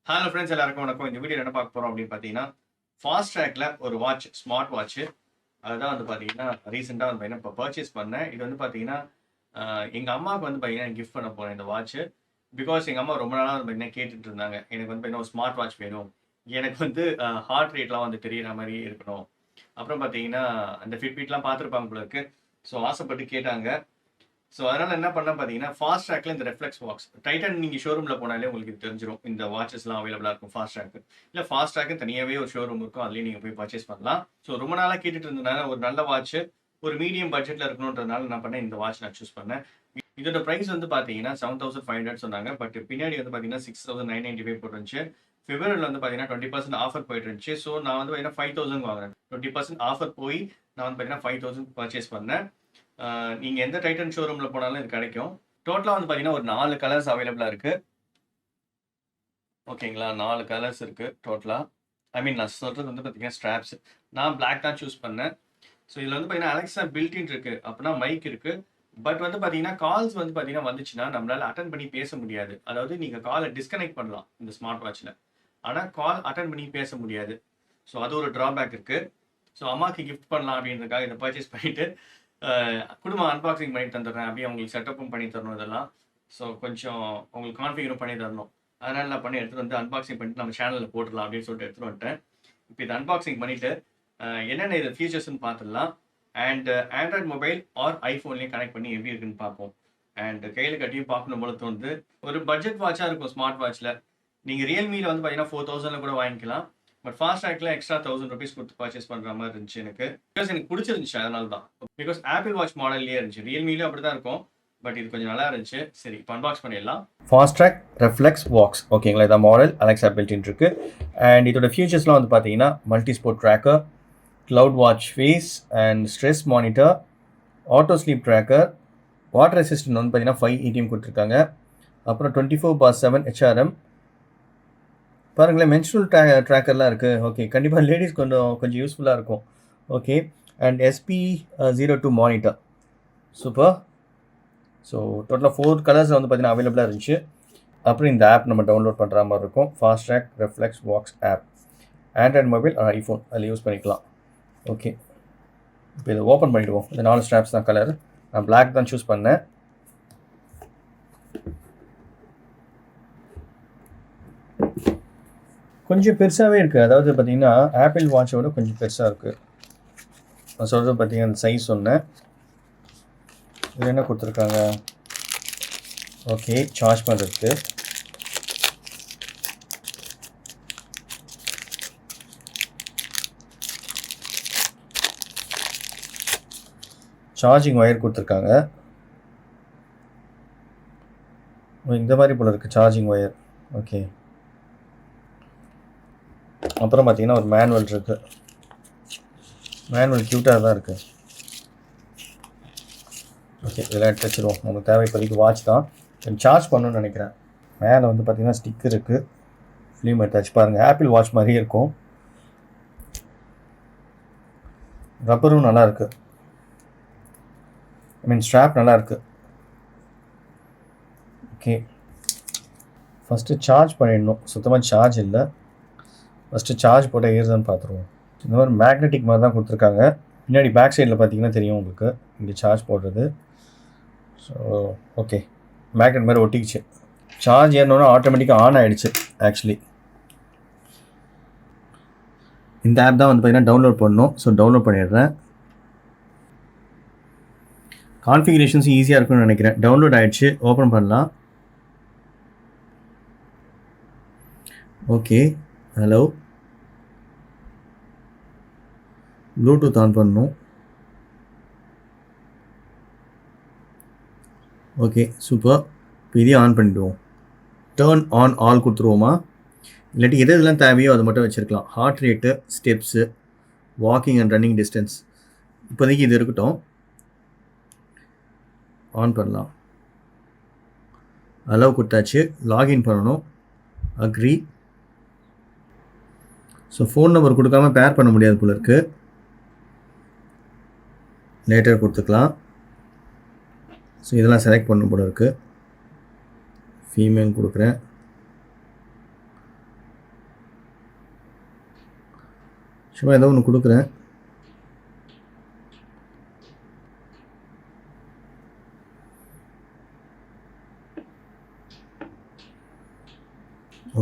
Hello friends எல்லாருக்கும் வணக்கம். இந்த வீடியோ என்ன பார்க்க போறோம் அப்படின்னு பார்த்தீங்கன்னா, ஃபாஸ்ட்ராக்ல ஒரு வாட்ச், ஸ்மார்ட் வாட்ச். அதுதான் வந்து பார்த்தீங்கன்னா, ரீசெண்டா வந்து பார்த்தீங்கன்னா, இப்போ பர்ச்சேஸ் பண்ணேன். இது வந்து பார்த்தீங்கன்னா, எங்க அம்மாவுக்கு வந்து பார்த்தீங்கன்னா கிஃப்ட் பண்ண போறேன் இந்த வாட்ச். பிகாஸ் எங்க அம்மா ரொம்ப நாளா வந்து பார்த்தீங்கன்னா கேட்டுட்டு இருந்தாங்க. எனக்கு வந்து பார்த்தீங்கன்னா ஒரு ஸ்மார்ட் வாட்ச் வேணும். எனக்கு வந்து ஹார்ட் ரேட்லாம் வந்து தெரியற மாரி இருக்கணும். அப்புறம் பார்த்தீங்கன்னா, அந்த ஃபிட்பிட்லாம் பார்த்துருப்பாங்க போல இருக்கு. ஸோ ஆசைப்பட்டு கேட்டாங்க. ஸோ அதனால என்ன பண்ணேன் பார்த்தீங்கன்னா, ஃபாஸ்ட்ராக்ல இந்த ரெஃப்ளெக்ஸ் வாட்ச் டைட்டன் நீங்க ஷோரூம்ல போனாலே உங்களுக்கு இது தெரிஞ்சிரும். இந்த வாட்சஸ்லாம் அவைலபிளா இருக்கும் ஃபாஸ்ட்ராக். இல்ல ஃபாஸ்ட்ராக் தனியாவே ஒரு ஷோரூம் இருக்கும். அதுலயே நீங்க போய் பர்ச்சேஸ் பண்ணலாம். ஸோ ரொம்ப நாளா கேட்டுட்டு இருந்தனால ஒரு நல்ல வாட்ச் ஒரு மீடியம் பட்ஜெட்ல இருக்கணும்ன்றதுனால நான் பண்ணேன் இந்த வாட்ச் நான் சூஸ் பண்ணேன். இதோட பிரைஸ் வந்து பாத்தீங்கன்னா 7500 சொன்னாங்க. பட் பின்னாடி வந்து பாத்தீங்கன்னா 6995 போட்டுருந்துச்சு. பிப்ரவரியில் வந்து பாத்தீங்கன்னா 20% ஆஃபர் போயிட்டு இருந்துச்சு. ஸோ நான் வந்து பாத்தீங்கன்னா 5000 வாங்கினேன். 20% ஆஃபர் போய் நான் வந்து பாத்தீங்கன்னா 5000 பர்ச்சேஸ் பண்ணேன். நீங்க எந்த டைட்டன் ஷோரூம்ல போனாலும் இது கிடைக்கும். டோட்டலா வந்து பாத்தீங்கன்னா ஒரு 4 கலர்ஸ் அவைலபிளா இருக்கு. ஓகேங்களா, 4 கலர்ஸ் இருக்கு டோட்டலா. ஐ மீன் நான் சொல்றது வந்து பாத்தீங்கன்னா ஸ்ட்ராப்ஸ். நான் பிளாக் தான் சூஸ் பண்ணேன். ஸோ இதில் வந்து பார்த்தீங்கன்னா அலெக்ஸா பில்டின் இருக்கு, அப்படின்னா மைக் இருக்கு. பட் வந்து பார்த்தீங்கன்னா கால்ஸ் வந்து பார்த்தீங்கன்னா வந்துச்சுன்னா நம்மளால அட்டன் பண்ணி பேச முடியாது. அதாவது நீங்கள் காலை டிஸ்கனெக்ட் பண்ணலாம் இந்த ஸ்மார்ட் வாட்சில், ஆனால் கால் அட்டன் பண்ணி பேச முடியாது. ஸோ அது ஒரு ட்ராபேக் இருக்கு. ஸோ அம்மாவுக்கு கிஃப்ட் பண்ணலாம் அப்படின்றதுக்காக இதை பர்ச்சேஸ் பண்ணிட்டு குடும்பம் அன்பாக்சிங் பண்ணி தந்துடுறேன். அப்படியே அவங்களுக்கு செட்டப்பும் பண்ணி தரணும் இதெல்லாம். ஸோ கொஞ்சம் உங்களுக்கு கான்ஃபிகரும் பண்ணி தரணும். அதனால நான் பண்ணி எடுத்துகிட்டு வந்து அன்பாக்சிங் பண்ணிட்டு நம்ம சேனலில் போட்டுடலாம் அப்படின்னு சொல்லிட்டு எடுத்துகிட்டு வந்துட்டேன். இப்போ இதை அன்பாக்சிங் பண்ணிவிட்டு என்னென்ன இது ஃபீச்சர்ஸ்னு பார்த்துடலாம். அண்ட் ஆண்ட்ராய்ட் மொபைல் ஆர் ஐஃபோன்லேயும் கனெக்ட் பண்ணி எப்படி இருக்குன்னு பார்ப்போம். அண்ட் கையில் கட்டியும் பார்க்கணும் போல தோணுது. ஒரு பட்ஜெட் வாட்சாக இருக்கும் ஸ்மார்ட் வாட்சில். நீங்கள் ரியல்மியில் வந்து பார்த்தீங்கன்னா 4000 கூட வாங்கிக்கலாம். பட் ஃபாஸ்ட்ராக்ல எக்ஸ்ட்ரா 1000 ருபீஸ் கொடுத்து பர்ச்சேஸ் பண்ணுற மாதிரி இருந்துச்சு எனக்கு. பிகாஸ் எனக்கு பிடிச்சிருந்துச்சு, அதனால தான். பிகாஸ் ஆப்பிள் வாட்ச் மாடல்லே இருந்துச்சு, ரியல்மிலையும் அப்படி தான் இருக்கும். பட் இது கொஞ்சம் நல்லா இருந்துச்சு. சரி, இப்போ அன்பாக்ஸ் பண்ணிடலாம். ஃபாஸ்ட்ராக் ரெஃப்ளெக்ஸ் வாக்ஸ், ஓகேங்களா, இதான் மாடல். அலெக்ஸா பில்டின் இருக்கு. அண்ட் இதோட ஃபியூச்சர்ஸ்லாம் வந்து பார்த்தீங்கன்னா multi sport tracker, cloud watch face and stress monitor, auto sleep tracker, water resistant வந்து பார்த்தீங்கன்னா 5 ATM கொடுத்துருக்காங்க. அப்புறம் 24/7 HRM. பாருங்களேன், மென்ஸ்ட்ரல் ட்ராக்கர்லாம் இருக்குது. ஓகே, கண்டிப்பாக லேடிஸ் கொஞ்சம் யூஸ்ஃபுல்லாக இருக்கும். Okay, and SP02 monitor, super. So டோட்டலாக 4 கலர்ஸ் வந்து பார்த்தீங்கன்னா அவைலபிளாக இருந்துச்சு. அப்புறம் இந்த ஆப் நம்ம டவுன்லோட் பண்ணுற மாதிரி இருக்கும். Fastrack Reflex Vox app, Android mobile iPhone அதில் யூஸ் பண்ணிக்கலாம். ஓகே, இப்போ இதை ஓப்பன் பண்ணிவிடுவோம். இந்த 4 ஸ்ட்ராப்ஸ் தான் கலர். நான் பிளாக் தான் சூஸ் பண்ணேன். கொஞ்சம் பெருசாகவே இருக்குது. அதாவது பார்த்தீங்கன்னா ஆப்பிள் வாட்சோட கொஞ்சம் பெருசாக இருக்குது. நான் சொல்கிறது பார்த்தீங்கன்னா அந்த சைஸ் சொன்னேன். இது என்ன கொடுத்துருக்காங்க? ஓகே, சார்ஜ் பண்ணுறதுக்கு. சார்ஜிங் ஒயர் கொடுத்துருக்காங்க. இந்த மாதிரி போல இருக்குது சார்ஜிங் ஒயர். ஓகே, அப்புறம் பார்த்தீங்கன்னா ஒரு மேனுவல் இருக்குது. மேனுவல் க்யூட்டாக தான் இருக்குது. ஓகே, இதெல்லாம் எடுத்து வச்சுருவோம். நமக்கு தேவை இப்போதைக்கு வாட்ச் தான். சார்ஜ் பண்ணணும்னு நினைக்கிறேன். மேலே வந்து பார்த்தீங்கன்னா ஸ்டிக்கர் இருக்குது. ஃபிலிம் எடுத்து வச்சு பாருங்கள், ஆப்பிள் வாட்ச் மாதிரியே இருக்கும். ரப்பரும் நல்லா இருக்குது. ஐ மீன் ஸ்ட்ராப் நல்லா இருக்குது. ஓகே, ஃபஸ்ட்டு சார்ஜ் பண்ணிடணும். சுத்தமாக சார்ஜ் இல்லை. ஃபஸ்ட்டு சார்ஜ் போட்டால் ஏறுதான்னு பார்த்துருவோம். இந்த மாதிரி மேக்னெட்டிக் மாதிரி தான் கொடுத்துருக்காங்க. பின்னாடி பேக் சைடில் பார்த்தீங்கன்னா தெரியும் உங்களுக்கு, இங்கே சார்ஜ் போடுறது. ஸோ ஓகே, மேக்னெட் மாதிரி ஒட்டிக்கிச்சு. சார்ஜ் ஏறினோன்னா ஆட்டோமேட்டிக்காக ஆன் ஆகிடுச்சு. ஆக்சுவலி இந்த ஆப் தான் வந்து பார்த்தீங்கன்னா டவுன்லோட் பண்ணணும். ஸோ டவுன்லோட் பண்ணிடுறேன். கான்ஃபிகரேஷன்ஸ் ஈஸியாக இருக்கும்னு நினைக்கிறேன். டவுன்லோட் ஆகிடுச்சு, ஓப்பன் பண்ணலாம். ஓகே, ஹலோ, ப்ளூடூத் ஆன் பண்ணணும். Okay, super. இப்போ இதையும் ஆன் பண்ணிவிடுவோம். டேர்ன் ஆன் ஆல் கொடுத்துருவோமா? இல்லாட்டி எது இதெல்லாம் தேவையோ அதை மட்டும் வச்சுருக்கலாம். Heart rate, steps, walking and running distance, இப்போதைக்கு இது இருக்கட்டும். ஆன் பண்ணலாம். அலோவ் கொடுத்தாச்சு. லாகின் பண்ணணும். அக்ரி. ஸோ ஃபோன் நம்பர் கொடுக்காம பேர் பண்ண முடியாது போல இருக்குது. லேட்டர் கொடுத்துக்கலாம். ஸோ இதெல்லாம் செலக்ட் பண்ணணும் போல இருக்குது. ஃபீமேல் கொடுக்குறேன். சும்மா ஏதோ ஒன்று கொடுக்குறேன்.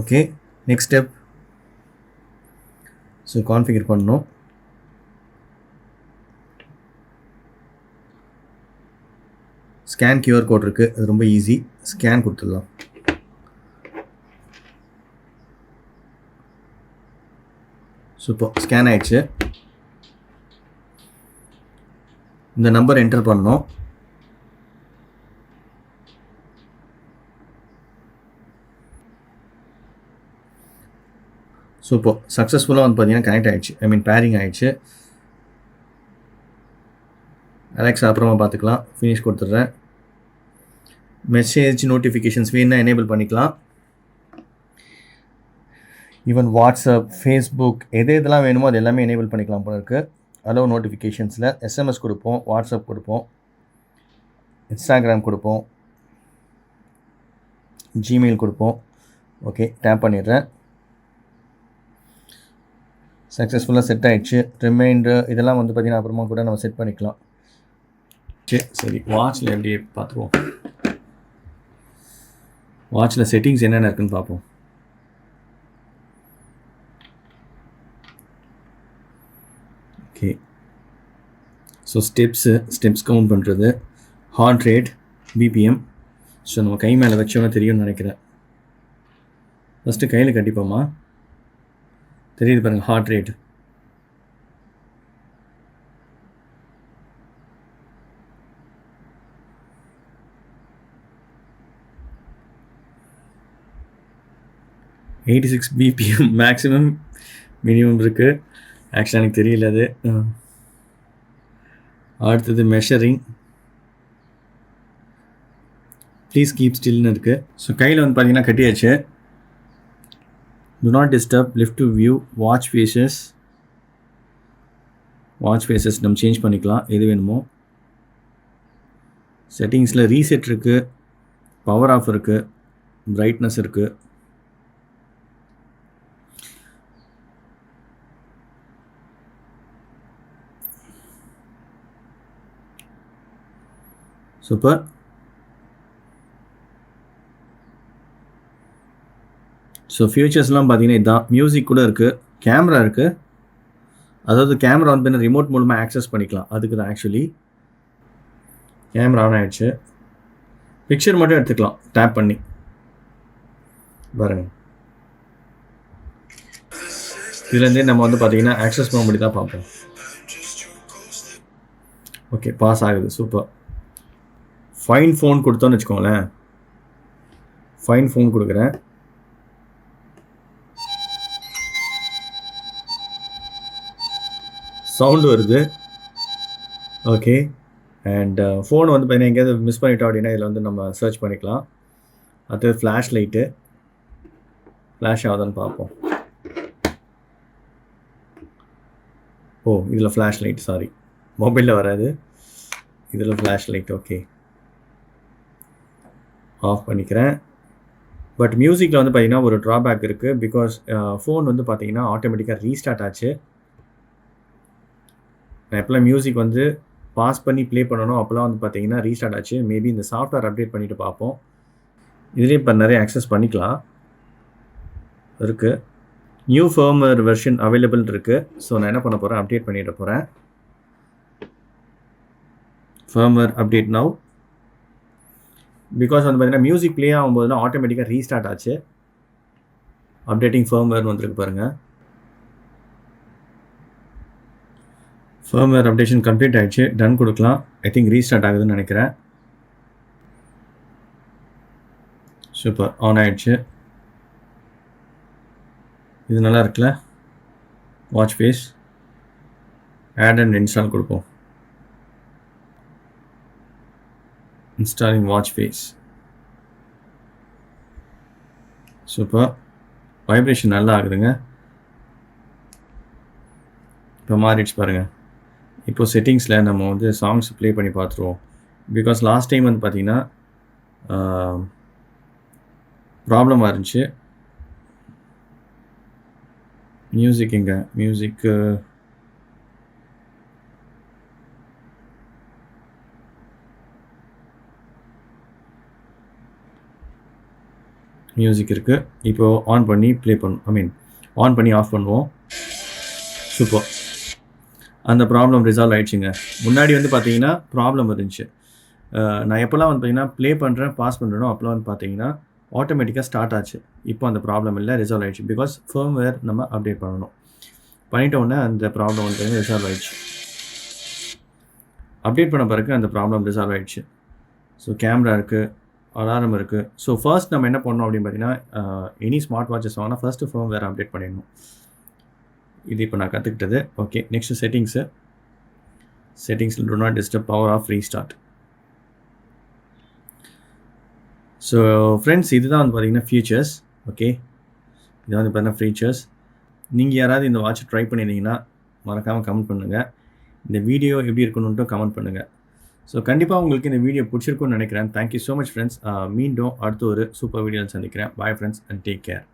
Okay, next step. So configure பண்ணணும். ஸ்கேன் QR கோட் இருக்குது, அது ரொம்ப ஈஸி. ஸ்கேன் கொடுத்துடலாம். சூப்பர், ஸ்கேன் ஆயிடுச்சு. இந்த நம்பர் என்டர் பண்ணணும். சூப்பர், சக்ஸஸ்ஃபுல்லாக வந்து பார்த்தீங்கன்னா கனெக்ட் ஆகிடுச்சு. பேரிங் ஆகிடுச்சு. அலெக்ஸா அப்புறமா பார்த்துக்கலாம். ஃபினிஷ் கொடுத்துட்றேன். மெசேஜ் நோட்டிஃபிகேஷன்ஸ் வேணுன்னா எனேபிள் பண்ணிக்கலாம். ஈவன் வாட்ஸ்அப், ஃபேஸ்புக் எது எதெல்லாம் வேணுமோ அது எல்லாமே எனேபிள் பண்ணிக்கலாம் போல இருக்குது. அலோவ் நோட்டிஃபிகேஷன்ஸில் SMS கொடுப்போம், வாட்ஸ்அப் கொடுப்போம், இன்ஸ்டாகிராம் கொடுப்போம், ஜிமெயில் கொடுப்போம். ஓகே, டேப் பண்ணிடுறேன். சக்ஸஸ்ஃபுல்லாக செட் ஆகிடுச்சு. ரிமைண்டர் இதெல்லாம் வந்து பார்த்திங்கன்னா அப்புறமா கூட நம்ம செட் பண்ணிக்கலாம். சரி, வாட்சில் எப்படி பார்த்துருவோம். வாட்சில் செட்டிங்ஸ் என்னென்ன இருக்குன்னு பார்ப்போம். ஓகே, ஸோ ஸ்டெப்ஸ் கவுண்ட் பண்ணுறது, ஹார்ட் ரேட், BPM. ஸோ நம்ம கை மேலே வச்சோன்னா தெரியும்னு நினைக்கிறேன். ஃபஸ்ட்டு கையில் கட்டிப்போமா, தெரியுது பாருங்கள் heart rate. $86 BPM maximum, minimum இருக்குது. ஆக்சுவலாக எனக்கு தெரியல அது. அடுத்தது மெஷரிங், ப்ளீஸ் கீப் ஸ்டில்னு இருக்குது. ஸோ கையில் வந்து பார்த்தீங்கன்னா கட்டியாச்சு. Do not disturb, lift to view, watch faces நம்ம சேஞ்ச் பண்ணிக்கலாம் எது வேணுமோ. செட்டிங்ஸில் ரீசெட் இருக்குது, பவர் ஆஃப் இருக்குது, பிரைட்னஸ் இருக்குது. சூப்பர். ஸோ ஃபியூச்சர்ஸ்லாம் பார்த்தீங்கன்னா இதுதான். மியூசிக் கூட இருக்குது, கேமரா இருக்குது. அதாவது கேமரா வந்து ரிமோட் மூலமாக ஆக்சஸ் பண்ணிக்கலாம். அதுக்கு தான் ஆக்சுவலி கேமரா ஆன் ஆகிடுச்சு. பிக்சர் மட்டும் எடுத்துக்கலாம் டேப் பண்ணி பாருங்கள். இதுலேருந்தே நம்ம வந்து பார்த்தீங்கன்னா ஆக்சஸ் பண்ண முடியும் தான் பார்ப்போம். ஓகே, பாஸ் ஆகுது. சூப்பர். ஃபைன் ஃபோன் கொடுத்தோன்னு வச்சுக்கோங்களேன். ஃபைன் ஃபோன் கொடுக்குறேன். சவுண்டு வருது. ஓகே, அண்ட் ஃபோன் வந்து பார்த்தீங்கன்னா எங்கேயாவது மிஸ் பண்ணிட்டோம் அப்படின்னா இதில் வந்து நம்ம சர்ச் பண்ணிக்கலாம். அது ஃப்ளாஷ் லைட்டு ஃப்ளாஷ் ஆகுதான்னு பார்ப்போம். ஓ, இதில் ஃப்ளாஷ் லைட், சாரி, மொபைலில் வராது, இதில் ஃப்ளாஷ் லைட். ஓகே, ஆஃப் பண்ணிக்கிறேன். பட் மியூசிக்கில் வந்து பார்த்தீங்கன்னா ஒரு ட்ராபேக் இருக்குது. பிகாஸ் ஃபோன் வந்து பார்த்தீங்கன்னா ஆட்டோமேட்டிக்காக ரீஸ்டார்ட் ஆச்சு. நான் எப்போல்லாம் மியூசிக் வந்து பாஸ் பண்ணி ப்ளே பண்ணணும் அப்போல்லாம் வந்து பார்த்தீங்கன்னா ரீஸ்டார்ட் ஆச்சு. மேபி இந்த சாஃப்ட்வேர் அப்டேட் பண்ணிவிட்டு பார்ப்போம். இதுலேயே இப்போ நிறைய ஆக்சஸ் பண்ணிக்கலாம் இருக்குது. நியூ ஃபர்ம்வேர் வெர்ஷன் அவைலபிள் இருக்குது. ஸோ நான் என்ன பண்ண போகிறேன், அப்டேட் பண்ணிட்டு போகிறேன். Firmware update now. பிகாஸ் வந்து பார்த்தீங்கன்னா மியூசிக் ப்ளே ஆகும்போது தான் ஆட்டோமேட்டிக்காக ரீஸ்டார்ட் ஆச்சு. அப்டேட்டிங் ஃபர்ம்வேர்னு வந்துருக்கு பாருங்கள். ஃபர்ம்வேர் அப்டேஷன் கம்ப்ளீட் ஆகிடுச்சு. டன் கொடுக்கலாம். ஐ திங்க் ரீஸ்டார்ட் ஆகுதுன்னு நினைக்கிறேன். சூப்பர், ஆன் ஆகிடுச்சு. இது நல்லா இருக்குல்ல. Watch face, add and install கொடுப்போம். Installing watch face. Super, vibration நல்லா ஆகுதுங்க. இப்போ மாறிடுச்சு பாருங்கள். இப்போ செட்டிங்ஸில் நம்ம வந்து சாங்ஸ் ப்ளே பண்ணி பார்த்துருவோம். பிகாஸ் லாஸ்ட் டைம் வந்து பார்த்திங்கன்னா ப்ராப்ளமாக இருந்துச்சு. மியூசிக் எங்கே, மியூசிக்கு மியூசிக் இருக்குது. இப்போது ஆன் பண்ணி ப்ளே ஆன் பண்ணி ஆஃப் பண்ணுவோம். சூப்பர். அந்த ப்ராப்ளம் ரிசால்வ் ஆயிடுச்சுங்க. முன்னாடி வந்து பார்த்தீங்கன்னா ப்ராப்ளம் இருந்துச்சு. நான் எப்போல்லாம் வந்து பார்த்தீங்கன்னா ப்ளே பண்ணுறேன், பாஸ் பண்ணுறேனோ அப்போலாம் வந்து பார்த்தீங்கன்னா ஆட்டோமேட்டிக்காக ஸ்டார்ட் ஆச்சு. இப்போ அந்த ப்ராப்ளம் இல்லை, ரிசால்வ் ஆயிடுச்சு. பிகாஸ் ஃபர்ம்வேர் நம்ம அப்டேட் பண்ணணும். பண்ணிட்ட உடனே அந்த ப்ராப்ளம் வந்து ரிசால்வ் ஆயிடுச்சு. அப்டேட் பண்ண பிறகு அந்த ப்ராப்ளம் ரிசால்வ் ஆயிடுச்சு. ஸோ கேமரா இருக்குது, அலாரம் இருக்குது. ஸோ ஃபர்ஸ்ட் நம்ம என்ன பண்ணணும் அப்படின்னு பார்த்தீங்கன்னா, எனி ஸ்மார்ட் வாட்சஸ் வாங்கினா ஃபர்ஸ்ட்டு ஃபர்ம்வேர் அப்டேட் பண்ணிடணும். இது இப்போ நான் கற்றுக்கிட்டது. ஓகே, நெக்ஸ்ட்டு செட்டிங்ஸில் do not disturb, power off, restart. So friends, இதுதான் வந்து பார்த்தீங்கன்னா ஃபீச்சர்ஸ். ஓகே, இதான் வந்து பார்த்தீங்கன்னா ஃபீச்சர்ஸ். நீங்கள் யாராவது இந்த வாட்ச் ட்ரை பண்ணியிருந்தீங்கன்னா மறக்காமல் கமெண்ட் பண்ணுங்கள். இந்த வீடியோ எப்படி இருக்கணுன்ட்டு கமெண்ட் பண்ணுங்கள். ஸோ கண்டிப்பாக உங்களுக்கு இந்த வீடியோ பிடிச்சிருக்குன்னு நினைக்கிறேன். Thank you so much friends. மீண்டும் அடுத்த ஒரு சூப்பர் வீடியோவில் சந்திக்கிறேன். Bye friends and take care.